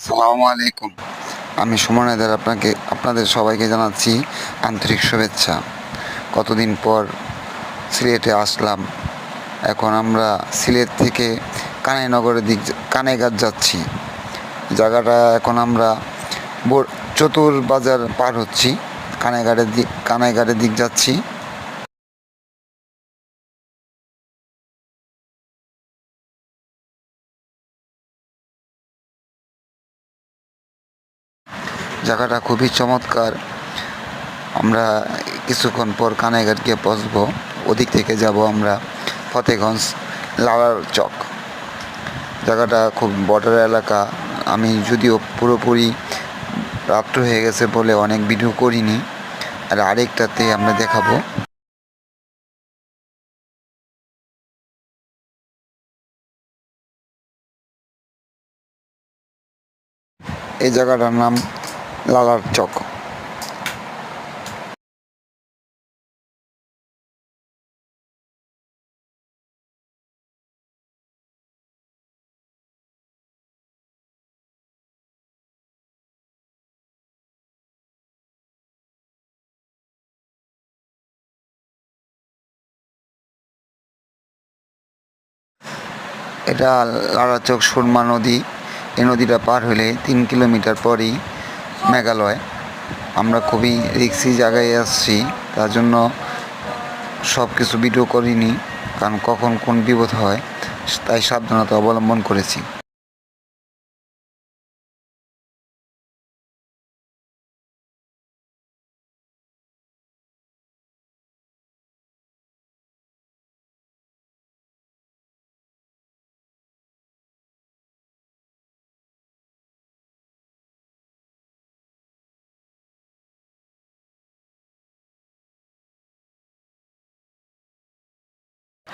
আসসালামু আলাইকুম। আমি সুমন হায়দার আপনাদের সবাইকে জানাচ্ছি আন্তরিক শুভেচ্ছা। কতদিন পর সিলেটে আসলাম। এখন আমরা সিলেট থেকে কানাইঘাট যাচ্ছি। জায়গাটা এখন আমরা চতুর বাজার পার হচ্ছি, কানাইঘাটের দিক যাচ্ছি। জায়গাটা খুবই চমৎকার। আমরা কিছুক্ষণ পর কানাইঘাট গিয়ে পৌঁছবো। ওদিক থেকে যাব আমরা ফতেগঞ্জ লালার চক। জায়গাটা খুব বর্ডার এলাকা। আমি যদিও পুরোপুরি রাত্র হয়ে গেছে বলে অনেক ভিডিও করিনি, আর আরেকটাতে আমরা দেখাবো। এই জায়গাটার নাম লালার চক। এটা লালার চক সুরমা নদী। এই নদীটা পার হলে 3 কিলোমিটার পরই মেঘালয়। আমরা খুবই রিক্সি জায়গায় আসছি, তার জন্য সব কিছু ভিডিও করিনি, কারণ কখন কোন বিপদ হয় তাই সাবধানতা অবলম্বন করেছি।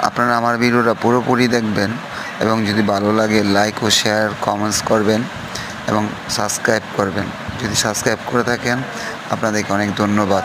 আপনারা আমার ভিডিওটা পুরোপুরি দেখবেন এবং যদি ভালো লাগে লাইক ও শেয়ার কমেন্টস করবেন এবং সাবস্ক্রাইব করবেন। যদি সাবস্ক্রাইব করে থাকেন আপনাদেরকে অনেক ধন্যবাদ।